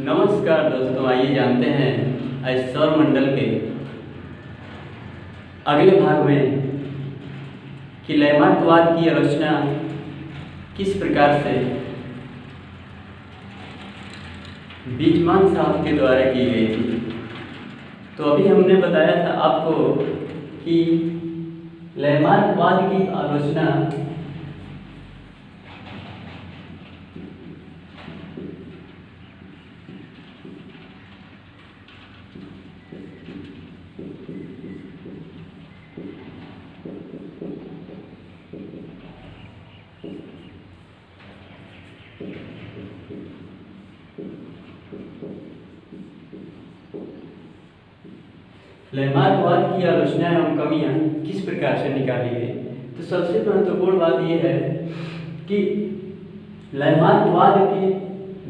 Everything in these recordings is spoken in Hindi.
नमस्कार दोस्तों, आइए जानते हैं आज सौरमंडल के अगले भाग में कि लैमार्कवाद की आलोचना किस प्रकार से बीजमान साहब के द्वारा की गई थी। तो अभी हमने बताया था आपको कि लैमार्कवाद की आलोचना लैमार्कवाद की आलोचना एवं कमियां किस प्रकार से निकाली गई। तो सबसे महत्वपूर्ण बात यह है कि लैमार्कवाद के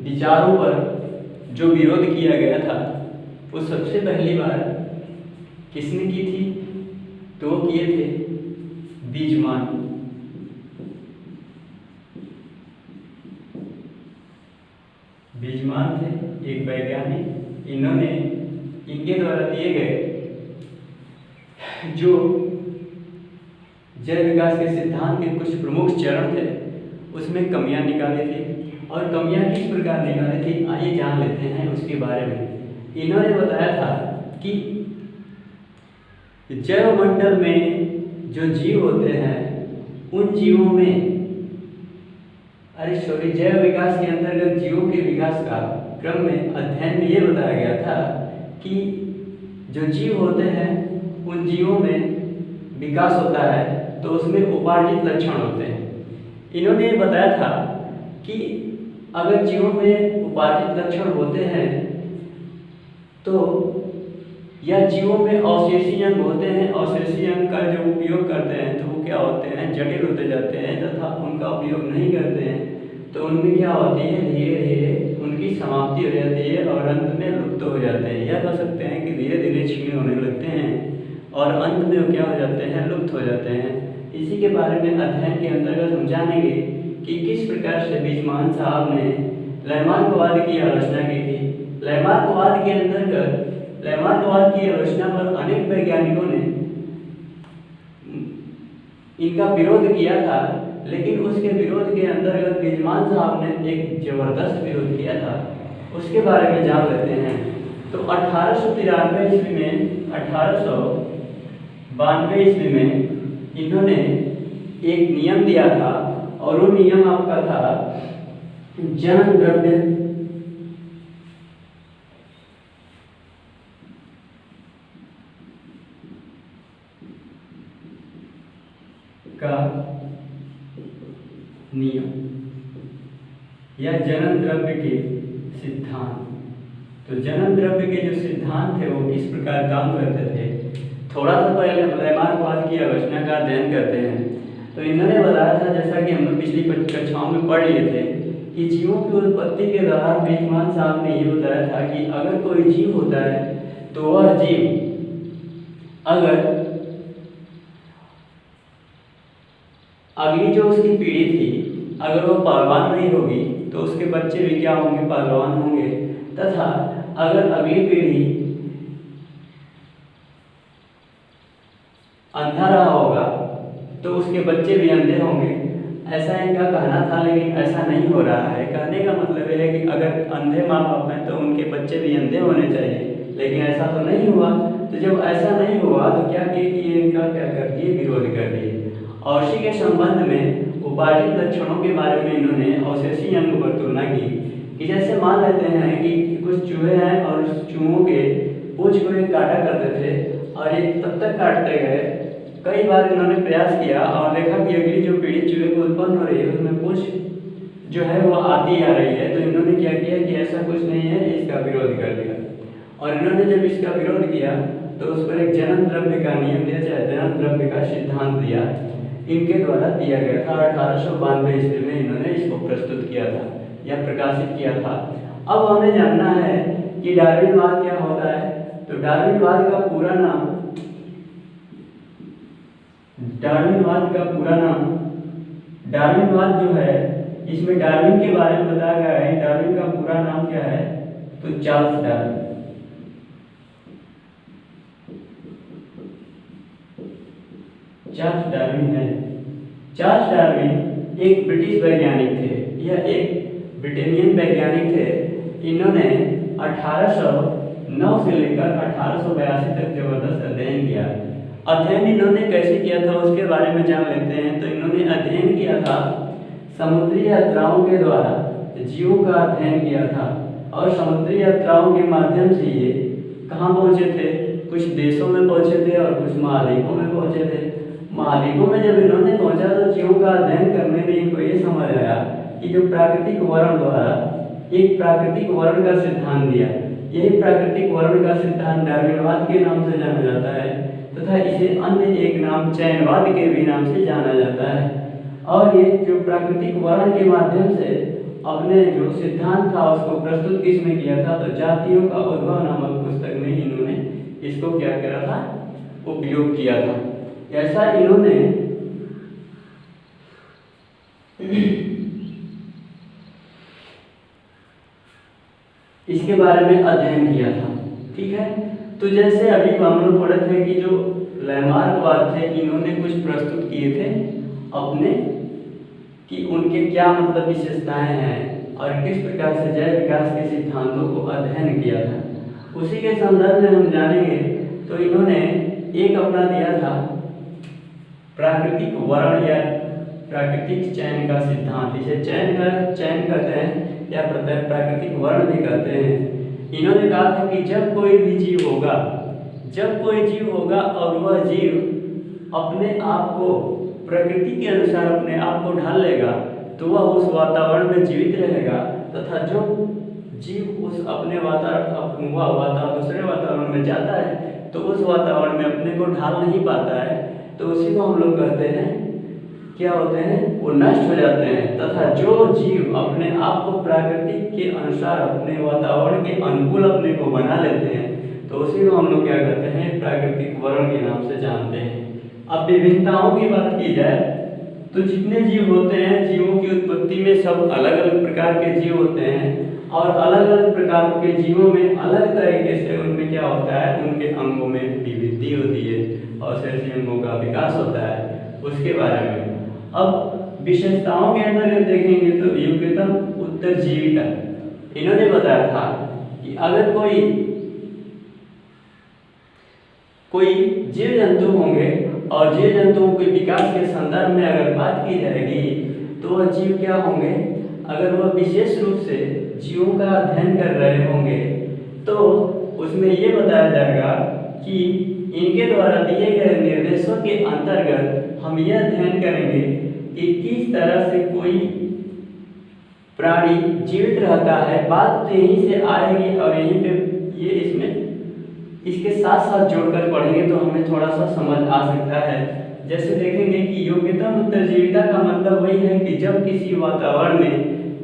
विचारों पर जो विरोध किया गया था वो सबसे पहली बार किसने की थी, तो वो किए थे बीजमान। बीजमान थे एक वैज्ञानिक। इन्होंने इनके द्वारा दिए गए जो जैव विकास के सिद्धांत के कुछ प्रमुख चरण थे उसमें कमियां निकाली थी। और कमियां किस प्रकार निकाली थी आइए जान लेते हैं उसके बारे में। इन्होंने बताया था कि जैव मंडल में जो जीव होते हैं उन जीवों में जैव विकास के अंतर्गत जीवों के विकास का क्रम में अध्ययन में ये बताया गया था कि जो जीव होते हैं उन जीवों में विकास होता है तो उसमें उपार्जित लक्षण होते हैं। इन्होंने बताया था कि अगर जीवों में उपार्जित लक्षण होते हैं तो या जीवों में अवशेषी अंग होते हैं, अवशेषी अंग का जो उपयोग करते हैं तो वो क्या होते हैं, जटिल होते जाते हैं तथा उनका उपयोग नहीं करते हैं तो उनमें क्या होती है, धीरे धीरे उनकी समाप्ति हो जाती है और अंत में लुप्त हो जाते हैं। यह कह सकते हैं कि धीरे धीरे क्षीण होने लगते हैं और अंत में क्या हो जाते हैं, लुप्त हो जाते हैं। इसी के बारे में अध्ययन के अंतर्गत हम जानेंगे कि किस प्रकार से बीजमान साहब ने लैमार्कवाद की आलोचना की थी। लैमार्कवाद के अंतर्गत लैमार्कवाद की आलोचना पर अनेक वैज्ञानिकों ने इनका विरोध किया था, लेकिन उसके विरोध के अंतर्गत बीजमान साहब ने एक जबरदस्त विरोध किया था। उसके बारे में जान लेते हैं। तो 1893 ईस्वी में 1892 ईस्वी में इन्होंने एक नियम दिया था और वो नियम आपका था जन्म द्रव्य का नियम या जन्म द्रव्य के सिद्धांत। तो जन्म द्रव्य के जो सिद्धांत थे वो किस प्रकार काम करते थे, थोड़ा सा पहले हम लैमार्कवाद की आलोचना का अध्ययन करते हैं। तो इन्होंने बताया था, जैसा कि हम लोग पिछली कक्षाओं में पढ़ लिए थे, कि जीवों की उत्पत्ति के दौरान बीजमान साहब ने ये बताया था कि अगर कोई जीव होता है तो वह जीव अगर अगली जो उसकी पीढ़ी थी अगर वो पहलवान नहीं होगी तो उसके बच्चे भी क्या होंगे, पहलवान होंगे। तथा अगर अगली पीढ़ी अंधा रहा होगा तो उसके बच्चे भी अंधे होंगे। ऐसा इनका कहना था, लेकिन ऐसा नहीं हो रहा है। कहने का मतलब यह है कि अगर अंधे माँ बाप हैं तो उनके बच्चे भी अंधे होने चाहिए, लेकिन ऐसा तो नहीं हुआ। तो जब ऐसा नहीं हुआ तो क्या किए कि इनका क्या कर दिए, विरोध कर दिए। और इसी के संबंध में उपार्जित लक्षणों के बारे में इन्होंने अवशेषी अंग पर तुलना की कि जैसे मान लेते हैं कि कुछ चूहे हैं और उस चूहों के पूंछ को एक काटा करते थे और ये तब तक काटते गए, कई बार इन्होंने प्रयास किया और देखा कि अगली जो पीढ़ी चूहे को उत्पन्न हो रही है उसमें पूंछ जो है वो आती आ रही है। तो इन्होंने क्या किया कि ऐसा कुछ नहीं है, इसका विरोध कर दिया। और इन्होंने जब इसका विरोध किया तो उस पर एक जन्म द्रव्य का नियम दिया, चाहे जन्म द्रव्य का सिद्धांत दिया, इनके द्वारा दिया गया था। 1892 ईस्वी में इन्होंने इसको प्रस्तुत किया था या प्रकाशित किया था। अब हमें जानना है कि डार्विनवाद क्या होता है। तो डार्विनवाद का पूरा नाम डार्विनवाद जो है इसमें डार्विन के बारे में बताया गया है। डार्विन का पूरा नाम क्या है, तो चार्ल्स डार्विन। चार्ल्स डार्विन है। चार्ल्स डार्विन एक ब्रिटिश वैज्ञानिक थे, यह एक ब्रिटेनियन वैज्ञानिक थे। इन्होंने 1809 से लेकर 1882 तक जबरदस्त अध्ययन किया। अध्ययन इन्होंने कैसे किया था उसके बारे में जान लेते हैं। तो इन्होंने अध्ययन किया था समुद्री यात्राओं के द्वारा, जीवों का अध्ययन किया था। और समुद्री यात्राओं के माध्यम से ये कहाँ पहुँचे थे? कुछ देशों में पहुँचे थे और कुछ महाद्वीपों में पहुँचे थे। महाद्वीपों में जब इन्होंने पहुँचा तो जीवों का अध्ययन करने में इनको ये समझ आया कि जो प्राकृतिक वर्ण द्वारा एक प्राकृतिक वर्ण का सिद्धांत दिया, यही प्राकृतिक वर्ण का सिद्धांत डार्विनवाद के नाम से जाना जाता है तथा इसे अन्य एक नाम चयनवाद के भी नाम से जाना जाता है। और ये जो प्राकृतिक वर्ण के माध्यम से अपने जो सिद्धांत था उसको प्रस्तुत किसमें किया था? तो जातियों का उद्भव नामक पुस्तक में इन्होंने इसको क्या करा था? उपयोग किया था। ऐसा इन्होंने इसके बारे में अध्ययन किया था। ठीक है, तो जैसे अभी हम लोग पढ़े थे कि जो लैमार्कवाद थे इन्होंने कुछ प्रस्तुत किए थे अपने कि उनके क्या मतलब विशेषताएं हैं और किस प्रकार से जैव विकास के सिद्धांतों को अध्ययन किया था। उसी के संदर्भ में हम जानेंगे। तो इन्होंने एक अपना दिया था प्राकृतिक वर्ण या प्राकृतिक चयन का सिद्धांत। इसे चयन कहते हैं या प्राकृतिक वर्ण भी कहते हैं। इन्होंने कहा था कि जब कोई भी जीव होगा और वह जीव अपने आप को प्रकृति के अनुसार अपने आप को ढाल लेगा तो वह उस वातावरण में जीवित रहेगा, तथा जो जीव उस अपने दूसरे वातावरण में जाता है तो उस वातावरण में अपने को ढाल नहीं पाता है, तो उसी को हम लोग कहते हैं क्या होते हैं? वो नष्ट हो जाते हैं। तथा जो जीव अपने आप को प्रकृति के अनुसार अपने वातावरण के अनुकूल अपने को बना लेते हैं तो उसी को हम लोग क्या कहते हैं? प्राकृतिक वर्ण के नाम से जानते हैं। अब विभिन्नताओं की बात की जाए तो जितने जीव होते हैं, जीवों की उत्पत्ति में सब अलग अलग प्रकार के जीव होते हैं और अलग अलग प्रकार के जीवों में अलग तरीके से उनमें क्या होता है? उनके अंगों में विविधि होती है और शेष अंगों का विकास होता है। उसके बारे में अब विशेषताओं के अंदर देखेंगे तो योग्यतम उत्तरजीविता। इन्होंने बताया था कि अगर कोई जीव जंतु होंगे और जीव जंतुओं के विकास के संदर्भ में अगर बात की जाएगी तो वह जीव क्या होंगे? अगर वह विशेष रूप से जीवों का अध्ययन कर रहे होंगे तो उसमें ये बताया जाएगा कि इनके द्वारा दिए गए निर्देशों के अंतर्गत हम यह अध्ययन करेंगे कि किस तरह से कोई प्राणी जीवित रहता है। बात यहीं से आएगी और यहीं पे ये इसमें इसके साथ साथ जोड़कर पढ़ेंगे तो हमें थोड़ा सा समझ आ सकता है। जैसे देखेंगे कि योग्यतम उत्तरजीविता का मतलब वही है कि जब किसी वातावरण में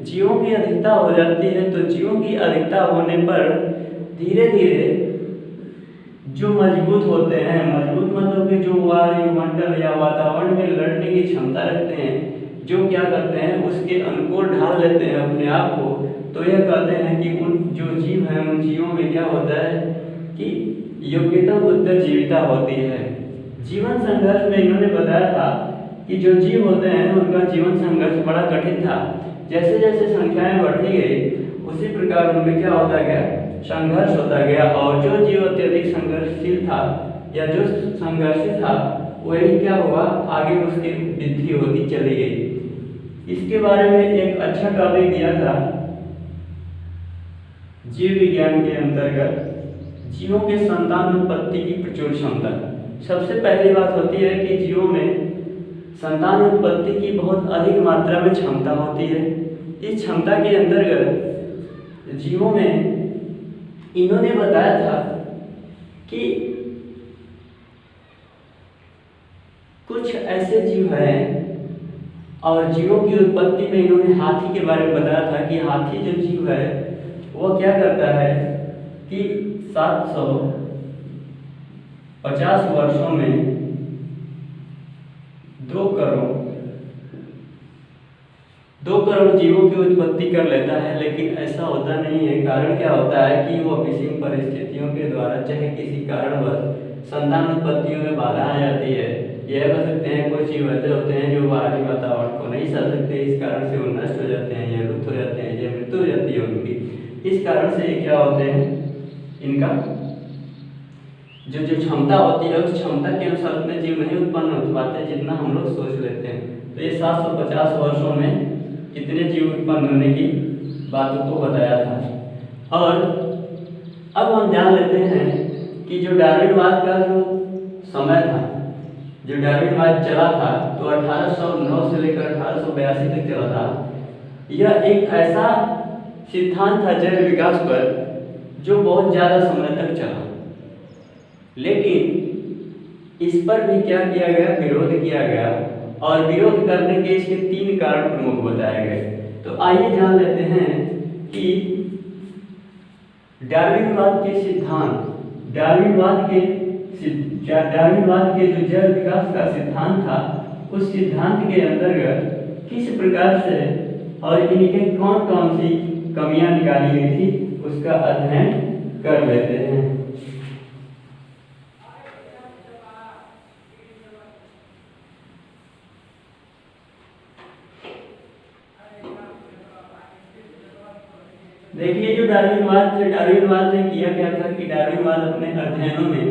जीवों की अधिकता हो जाती है तो जीवों की अधिकता होने पर धीरे धीरे जो मजबूत होते हैं, मजबूत मतलब कि जो वायुमंडल या वातावरण में लड़ने की क्षमता रखते हैं, जो क्या करते हैं उसके अनुकूल ढाल लेते हैं अपने आप को, तो यह कहते हैं कि उन जो जीव हैं उन जीवों में क्या होता है कि योग्यतम उत्तरजीविता होती है। जीवन संघर्ष में इन्होंने बताया था कि जो जीव होते हैं उनका जीवन संघर्ष बड़ा कठिन था। जैसे जैसे संख्याएं बढ़ती गई उसी प्रकार उनमें क्या होता गया? संघर्ष होता गया। और जो जीव अत्यधिक संघर्षशील था या जो संघर्षी था वही क्या हुआ? आगे उसकी वृद्धि होती चली गई। इसके बारे में एक अच्छा टॉपिक दिया था जीव विज्ञान के अंतर्गत जीवों के संतान उत्पत्ति की प्रचुर क्षमता। सबसे पहली बात होती है कि जीवों में संतान उत्पत्ति की बहुत अधिक मात्रा में क्षमता होती है। इस क्षमता के अंतर्गत जीवों में इन्होंने बताया था कि कुछ ऐसे जीव हैं और जीवों की उत्पत्ति में इन्होंने हाथी के बारे में बताया था कि हाथी जो जीव है वो क्या करता है कि 750 वर्षों में 2 करोड़ 2 करोड़ जीवों की उत्पत्ति कर लेता है, लेकिन ऐसा होता नहीं है। कारण क्या होता है कि वो विषम परिस्थितियों के द्वारा चाहे किसी कारणवश संतान उत्पत्तियों में बाधा आ जाती है। यह कह सकते हैं कुछ जीव ऐसे होते हैं जो बाहरी वातावरण को नहीं सह सकते, इस कारण से वो नष्ट हो जाते हैं या लुप्त हो जाते हैं या मृत्यु हो जाती है उनकी। इस कारण से ये क्या होते हैं, इनका जो क्षमता होती है उस क्षमता के अनुसार उतने जीव नहीं उत्पन्न हो पाते जितना हम लोग सोच लेते हैं। तो ये 750 वर्षों में इतने जीव उत्पन्न होने की बातों को बताया था। और अब हम जान लेते हैं कि जो डार्विनवाद का जो समय था, जो डार्विनवाद चला था, तो 1809 से लेकर 1882 तक चला था। यह एक ऐसा सिद्धांत था जैव विकास पर जो बहुत ज़्यादा समय तक चला, लेकिन इस पर भी क्या किया गया, विरोध किया गया। और विरोध करने के इसके 3 कारण प्रमुख बताए गए। तो आइए जान लेते हैं कि डार्विनवाद के सिद्धांत, डार्विनवाद के जो जैव विकास का सिद्धांत था, उस सिद्धांत के अंतर्गत किस प्रकार से और इनके कौन कौन सी कमियां निकाली गई थी, उसका अध्ययन कर लेते हैं। देखिए, जो डार्विनवाद ने किया क्या था कि डार्विनवाद अपने अध्ययनों में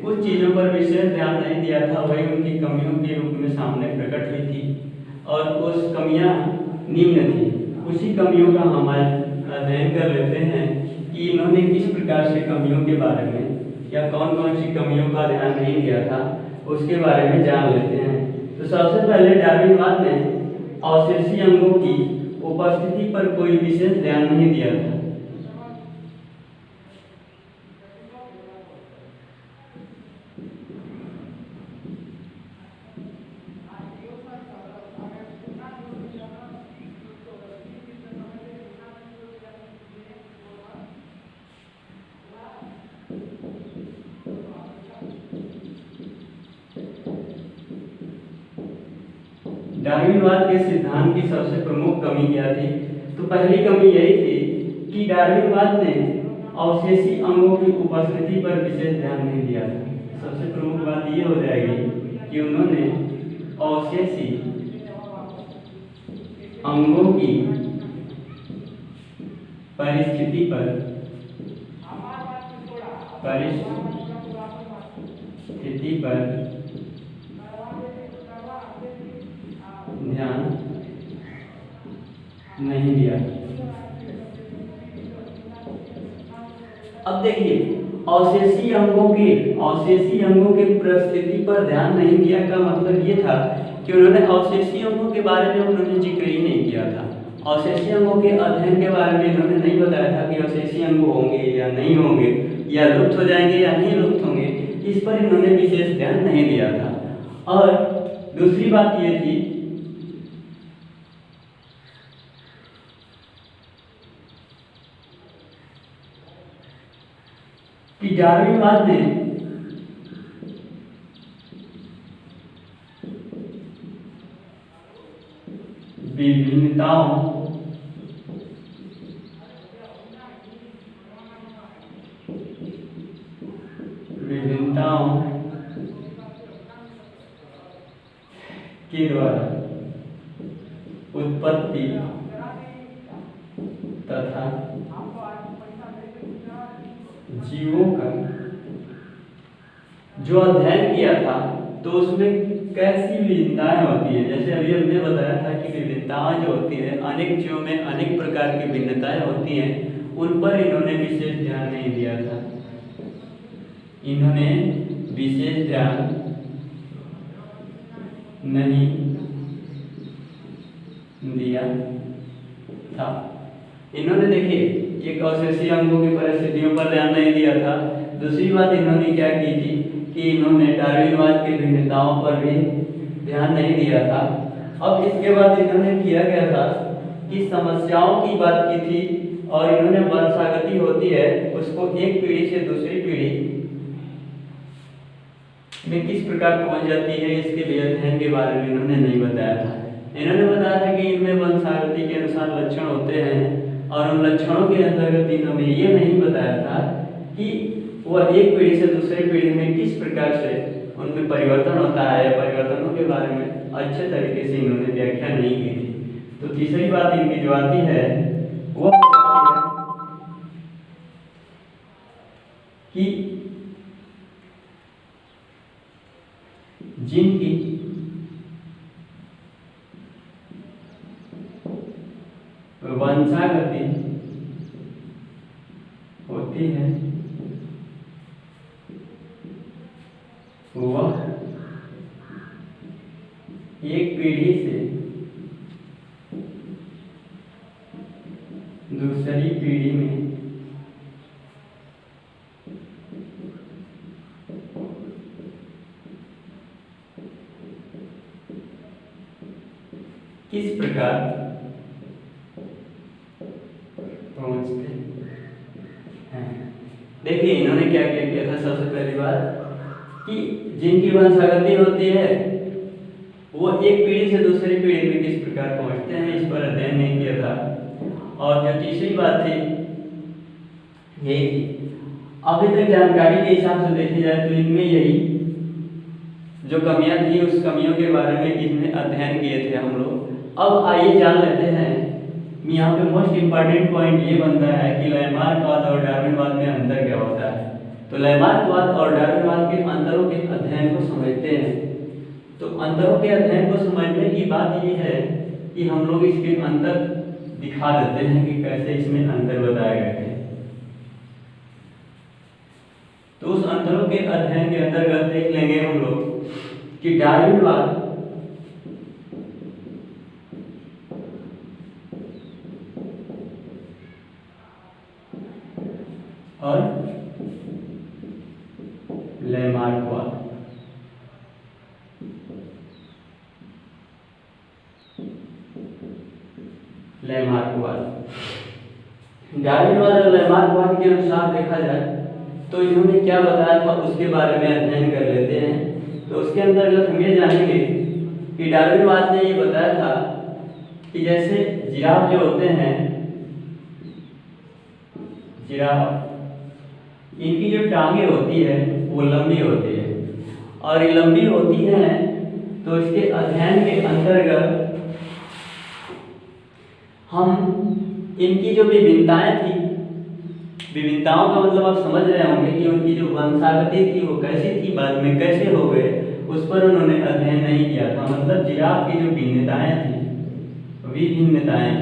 कुछ चीज़ों पर विशेष ध्यान नहीं दिया था, वही उनकी कमियों के रूप में सामने प्रकट हुई थी और उस कमियां निम्न थी। उसी कमियों का हम अध्ययन कर लेते हैं कि इन्होंने किस प्रकार से कमियों के बारे में या कौन कौन सी कमियों का ध्यान नहीं दिया था, उसके बारे में जान लेते हैं। तो सबसे पहले डार्विनवाद ने अवशेषी अंगों की उपस्थिति पर कोई विशेष ध्यान नहीं दिया था। डार्विनवाद के सिद्धांत की सबसे प्रमुख कमी क्या थी? तो पहली कमी यही थी कि डार्विनवाद ने अवशेषी अंगों की उपस्थिति पर विशेष ध्यान नहीं दिया था। सबसे प्रमुख बात ये हो जाएगी कि उन्होंने अवशेषी अंगों की परिस्थिति पर ध्यान नहीं दिया। अब देखिए, अवशेषी अंगों के परिस्थिति पर ध्यान नहीं दिया का मतलब ये था कि उन्होंने अवशेषी अंगों के बारे में उन्होंने जिक्र ही नहीं किया था। अवशेषी अंगों के अध्ययन के बारे में इन्होंने नहीं बताया था कि अवशेषी अंग होंगे या नहीं होंगे, या लुप्त हो जाएंगे या नहीं लुप्त होंगे। इस पर इन्होंने विशेष ध्यान नहीं दिया था। और दूसरी बात ये थी कि डार्विनवाद ने विभिन्नताओं के द्वारा उत्पत्ति तथा जीवों का जो अध्ययन किया था, तो उसमें कैसी विभिन्नताएं होती है। जैसे अभी हमने बताया था कि विभिन्नताएं जो होती है, अनेक जीवों में अनेक प्रकार की भिन्नताएं होती हैं, उन पर इन्होंने विशेष ध्यान नहीं दिया था। इन्होंने विशेष ध्यान नहीं दिया था। इन्होंने देखिए, एक अवशेषी अंगों की परिस्थितियों पर ध्यान नहीं दिया था। दूसरी बात इन्होंने क्या की थी कि इन्होंने डार्विनवाद की भिन्नताओं पर भी ध्यान नहीं दिया था। अब इसके बाद इन्होंने किया गया था कि समस्याओं की बात की थी, और इन्होंने वंशागति होती है उसको एक पीढ़ी से दूसरी पीढ़ी में किस प्रकार पहुंच जाती है, इसके भी अध्ययन के बारे में इन्होंने नहीं बताया था। इन्होंने बताया था कि इनमें वंशागति के अनुसार लक्षण होते हैं, और उन लक्षणों के अंतर्गत इन्होंने ये नहीं बताया था कि वह एक पीढ़ी से दूसरे पीढ़ी में किस प्रकार से उनमें परिवर्तन होता है। परिवर्तनों के बारे में अच्छे तरीके से इन्होंने व्याख्या नहीं की थी। तो तीसरी बात इनकी जो आती है वो कि जिनकी वंशागति होती है वह एक पीढ़ी से दूसरी पीढ़ी में किस प्रकार पहुंचते हैं। देखिए इन्होंने क्या क्या किया था। सबसे पहली बात कि जिनकी वंशागति होती है वो एक पीढ़ी से दूसरी पीढ़ी में किस प्रकार पहुंचते हैं, इस पर अध्ययन नहीं किया था। और जो तीसरी बात थी यही थी, अभी तक जानकारी के हिसाब से देखी जाए तो इनमें यही जो कमियां थी उस कमियों के बारे में इनमें अध्ययन किए थे हम लोग। अब आइए जान लेते हैं। यहाँ पे मोस्ट इम्पॉर्टेंट पॉइंट ये बनता है कि लैमार्कवाद और डार्विनवाद में अंतर क्या होता है। तो लैमार्कवाद और डार्विनवाद के अंतरों के अध्ययन को समझते हैं। तो अंतरों के अध्ययन को समझने की बात ये है कि हम लोग इसके अंतर दिखा देते हैं कि कैसे इसमें अंतर बताए गए थे। तो उस अंतरों के अध्ययन के अंतर्गत देख लेंगे हम लोग कि डार्विनवाद और लैमार्कवाद। डार्विनवाद और लैमार्कवाद के अनुसार देखा जाए तो इन्होंने क्या बताया था उसके बारे में अध्ययन कर लेते हैं। तो उसके अंतर्गत हम ये जानेंगे कि डार्विनवाद ने ये बताया था कि जैसे जिराफ जो होते हैं, जिराफ इनकी जो टांगे होती है वो लंबी होती है, और ये लंबी होती है तो इसके अध्ययन के अंतर्गत हम इनकी जो विभिन्नताएं थी, विभिन्नताओं का मतलब आप समझ रहे होंगे कि उनकी जो वंशागति थी वो कैसी थी, बाद में कैसे हो गए, उस पर उन्होंने अध्ययन नहीं किया था। मतलब जिराफ की जो भिन्नताएं थी, विभिन्नताएं,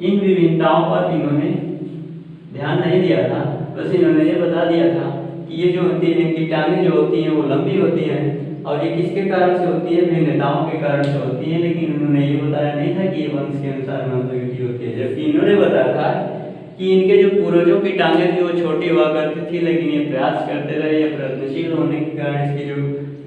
इन विभिन्नताओं पर इन्होंने ध्यान नहीं दिया था। बस इन्होंने ये बता दिया था कि ये जो होती है इनकी टांगें जो होती हैं वो लंबी होती हैं, और ये किसके कारण से होती है, भिन्नताओं के कारण से होती है। लेकिन उन्होंने ये बताया नहीं था कि ये वंश के अनुसार वंशागति होती है। जबकि इन्होंने बताया था कि इनके जो पूर्वजों की टांगें थी वो छोटी हुआ करती थी, लेकिन ये प्रयास करते रहे, ये प्रयत्नशील होने के कारण इसकी जो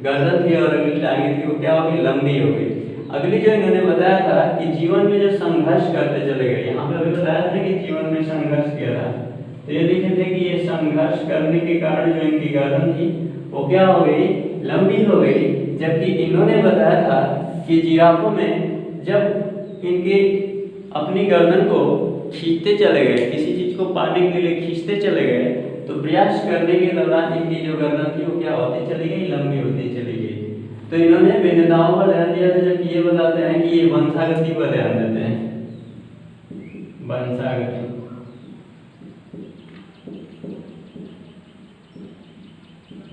गर्दन थी और अगली टांगें थी वो क्या हो गई, लंबी हो गई। अगली जो इन्होंने बताया था कि जीवन में जो संघर्ष करते चले गए, यहाँ पे अभी बताया था कि जीवन में संघर्ष किया था, तो ये लिखे थे कि ये संघर्ष करने के कारण जो इनकी गर्दन थी वो क्या हो गई, लंबी हो गई। जबकि इन्होंने बताया था कि जिराफों में जब इनके अपनी गर्दन को खींचते चले गए, किसी चीज को पाने के लिए खींचते चले गए, तो प्रयास करने के दौरान इनकी जो गर्दन थी वो क्या होती चली गई, लंबी होती चली गई। तो इन्होंने भिन्नताओं पर ध्यान दिया था, जबकि ये बताते हैं कि ये वंशागति पर ध्यान देते हैं। वंशागति,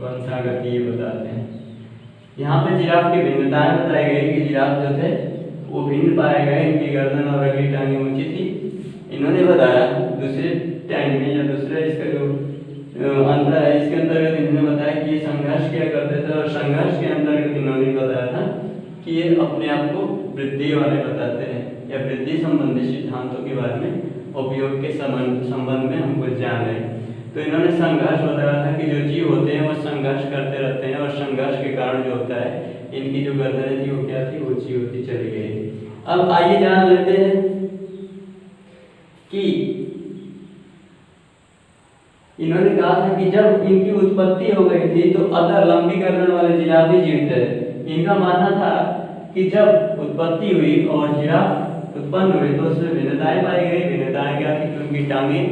वंशागति ये बताते हैं। यहाँ पे जिराफ की भिन्नताएं बताई गई कि जिराफ जो थे वो भिन्न पाए गए, इनकी गर्दन और अगली टांगें ऊंची थी। इन्होंने बताया दूसरे टाइम में या दूसरे इसका जो अंतर है इसके अंतर्गत इन्होंने बताया कि ये संघर्ष किया करते थे, और संघर्ष के अंतर्गत इन्होंने बताया था कि ये अपने आप को वृद्धि वाले बताते हैं, या वृद्धि संबंधी सिद्धांतों के बारे में उपयोग के संबंध में हम कुछ जान रहे हैं। तो इन्होंने संघर्ष बताया था कि जो जीव होते हैं वो संघर्ष करते रहते हैं, और संघर्ष के कारण जो होता है इनकी जो गर्दनें थी वो क्या थी, ऊंची होती चली गई। अब आइए जान लेते हैं कि इन्होंने कहा था कि जब इनकी उत्पत्ति हो गई थी तो अतः लंबी गर्दन वाले जिराफ ही जीवित है। इनका मानना था कि जब उत्पत्ति हुई और जिराफ उत्पन्न हुए तो उसमें भिन्नताएं पाई गई। भिन्नताएं क्या थी कि उनकी टांगें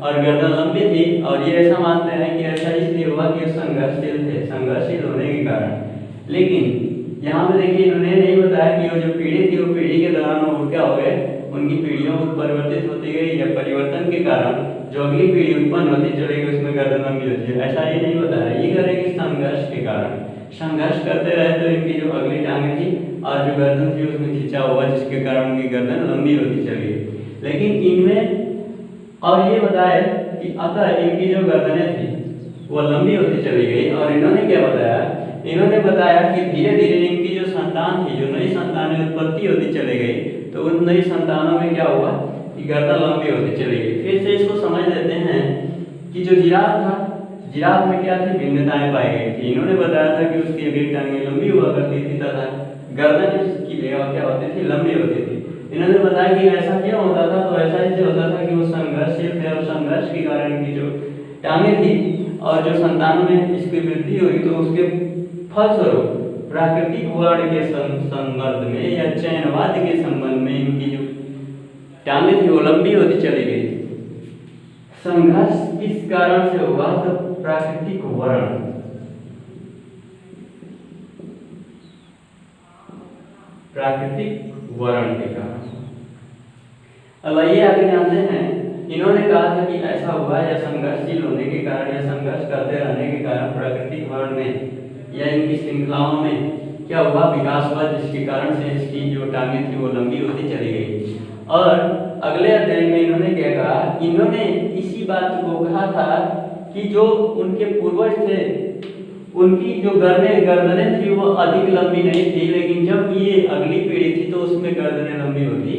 और गर्दन लंबी थी, और ये ऐसा मानते हैं कि ऐसा इसलिए हुआ कि वो संघर्षशील थे, संघर्षशील होने के कारण। लेकिन यहाँ पे देखिए इन्होंने नहीं बताया कि वो जो पीढ़ी थी वो पीढ़ी के दौरान वो क्या हो गए, उनकी पीढ़ियों परिवर्तित होती गई, या परिवर्तन के कारण जो अगली पीढ़ी उत्पन्न होती चली गई उसमें गर्दन लंबी होती है, ऐसा ये नहीं बताया। ये कह रहे कि संघर्ष के कारण संघर्ष करते रहे तो इनकी जो अगली टांगें थी और जो गर्दन थी उसमें खिंचा हुआ, जिसके कारण उनकी गर्दन लंबी होती चली गई। लेकिन इनमें और ये बताया कि अतः इनकी जो गर्दनें थी वो लंबी होती चली गई। और इन्होंने क्या बताया, इन्होंने बताया कि धीरे धीरे इनकी जो संतान थी, जो नई संतानें उत्पत्ति होती चली गई, तो उन नई संतानों में क्या हुआ कि गर्दन लंबी होती चली गई। फिर से इसको समझ लेते हैं कि जो जिराफ था, जिराफ में क्या थी, भिन्नताएं पाई गई थी। इन्होंने बताया था कि उसकी अगली टांगें लंबी हुआ करती थी तथा गर्दन इसकी क्या होती थी, लंबी होती थी। इन्होंने बताया कि ऐसा क्यों होता था, तो ऐसा इसलिए होता था कि वो संघर्षशील थे और संघर्ष के कारण इनकी जो टांगें थी और जो संतानों में इसकी वृद्धि हुई तो उसके फलस्वरूप प्राकृतिक वर्ण के संबंध में या चयनवाद के संबंध में इनकी जो टांगें थी वो लंबी होती चली गई। संघर्ष किस कारण से हुआ, तो प्राकृतिक वर्ण, प्राकृतिक वर्ण के कारण। अब आइए आगे जानते हैं, इन्होंने कहा था कि ऐसा हुआ या संघर्षशील होने के कारण या संघर्ष करते रहने के कारण प्राकृतिक वर्ण में या इनकी श्रृंखलाओं में क्या हुआ, विकास हुआ, जिसके कारण से इसकी जो टांगें थी वो लंबी होती चली गई। और अगले अध्याय में इन्होंने क्या कहा, इन्होंने इसी बात को कहा था कि जो उनके पूर्वज थे उनकी जो गर्दनें थी वो अधिक लंबी नहीं थी, लेकिन जब ये अगली पीढ़ी थी तो उसमें गर्दनें लंबी होती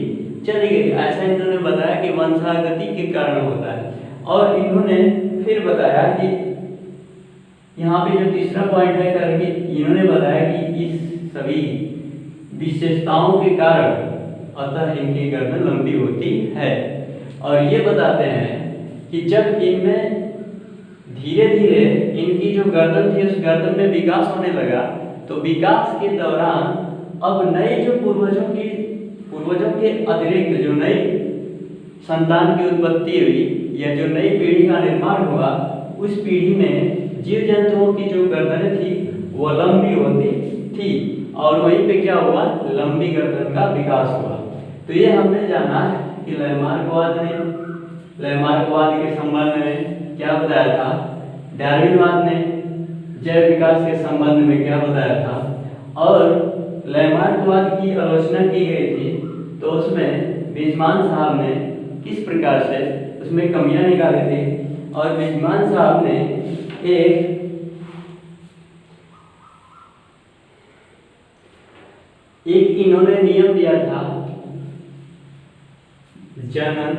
चली गई। ऐसा इन्होंने बताया कि वंशागति के कारण होता है। और इन्होंने फिर बताया कि यहाँ पे जो तीसरा पॉइंट है करके इन्होंने बताया कि इस सभी विशेषताओं के कारण अतः इनकी गर्दन लंबी होती है। और ये बताते हैं कि जब इनमें धीरे धीरे इनकी जो गर्दन थी उस गर्दन में विकास होने लगा, तो विकास के दौरान अब नए जो पूर्वजों के अतिरिक्त जो नई संतान की उत्पत्ति हुई या जो नई पीढ़ी का निर्माण हुआ, उस पीढ़ी में जीव जंतुओं की जो गर्दनें थी वो लंबी होती थी और वहीं पे क्या हुआ, लंबी गर्दन का विकास हुआ। तो ये हमने जाना कि लैमार्कवाद के संबंध में क्या बताया था, डार्विनवाद ने जैव विकास के संबंध में क्या बताया था, और लैमार्कवाद की आलोचना की गई थी तो उसमें बिजमान साहब ने किस प्रकार से उसमें कमियां निकाली थी। और बिजमान साहब ने एक इन्होंने नियम दिया था, जनन,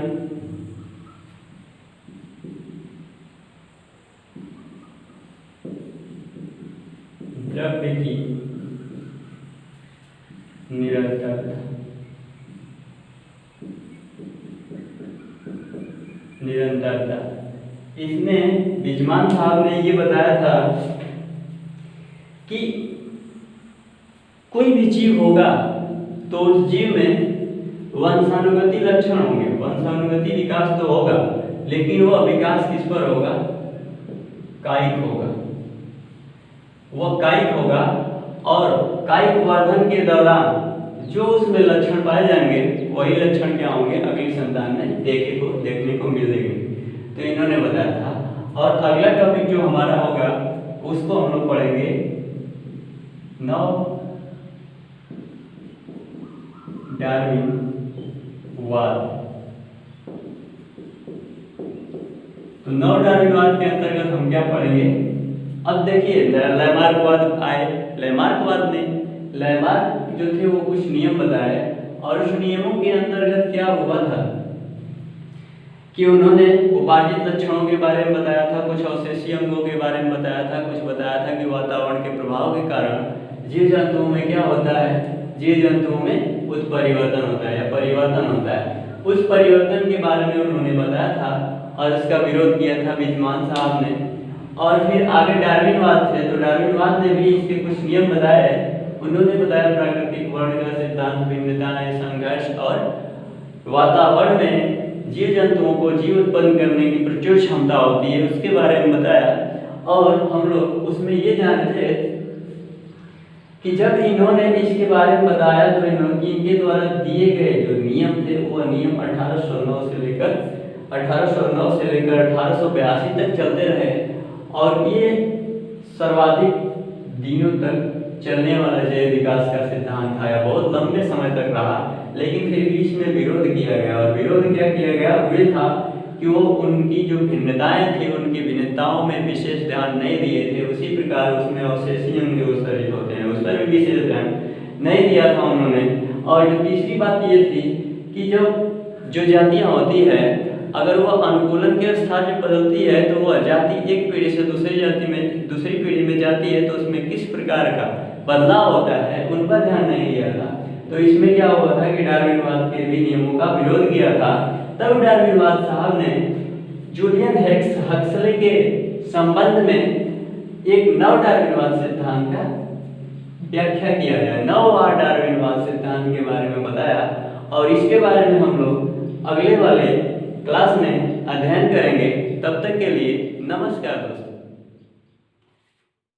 द्रव्य की निरंतरता। इसमें बिजमान साहब ने ये बताया था कि कोई भी जीव होगा तो उस जीव में वंशानुगति लक्षण होंगे, वंशानुगति विकास तो होगा, लेकिन वह विकास किस पर होगा, कायिक होगा, वह कायिक होगा। और कायिक वर्धन के दौरान जो उसमें लक्षण पाए जाएंगे वही लक्षण क्या होंगे, अगली संतान में देखने को मिलेंगे। तो इन्होंने बताया था। और अगला टॉपिक जो हमारा होगा उसको हम लोग पढ़ेंगे नव डार्विनवाद। तो नव डार्विनवाद के अंतर्गत हम क्या पढ़ेंगे, अब देखिए लैमार्कवाद आए, लैमार्क जो थे वो कुछ नियम बताए और उस नियमों के अंतर्गत क्या हुआ था कि उन्होंने उपार्जित लक्षणों के बारे में बताया था, कुछ अवशेषीय अंगों के बारे में बताया था, कुछ बताया था कि वातावरण के प्रभाव के कारण जीव जंतुओं में क्या होता है, जीव जंतुओं में उत्परिवर्तन होता है या परिवर्तन होता है। उस परिवर्तन के बारे में उन्होंने बताया था और इसका विरोध किया था बिजमान साहब ने। और फिर आगे डार्विनवाद थे, तो डार्विनवाद ने भी इसके कुछ नियम बताए। उन्होंने बताया प्राकृतिक वर्ण का सिद्धांत भिन्नताएं, संघर्ष और वातावरण में जीव जंतुओं को जीव उत्पन्न करने की प्रचुर क्षमता होती है, उसके बारे में बताया। और हम लोग उसमें ये जाने थे कि जब इन्होंने इसके बारे में बताया तो इनके द्वारा दिए गए जो नियम थे वो नियम 1809 से लेकर 1882 तक चलते रहे, और ये सर्वाधिक दिनों तक चलने वाला जो विकास का सिद्धांत था, यह बहुत लंबे समय तक रहा। लेकिन फिर बीच में विरोध किया गया, और विरोध क्या किया गया, वे था कि वो उनकी जो भिन्नताएं थी उनकी भिन्नताओं में विशेष ध्यान नहीं दिए थे। उसी प्रकार उसमें अवशेषी अंग जो उत्सर्जित होते हैं उस पर भी विशेष ध्यान नहीं दिया था उन्होंने। और जो तीसरी बात ये थी कि जो जातियाँ होती है अगर वह अनुकूलन के स्थान में बदलती है तो वह जाति एक पीढ़ी से दूसरी पीढ़ी में जाती है, तो उसमें किस प्रकार का बदलाव होता है उन पर ध्यान नहीं दिया था। तो इसमें क्या हुआ था कि डार्विनवाद के भी नियमों का विरोध किया था। तब डार्विनवाद साहब ने जूलियन हक्सले के संबंध में एक नव डार्विनवाद सिद्धांत का व्याख्या किया गया, नववाद डार्विनवाद सिद्धांत के बारे में बताया। और इसके बारे में हम लोग अगले वाले क्लास में अध्ययन करेंगे। तब तक के लिए नमस्कार दोस्तों।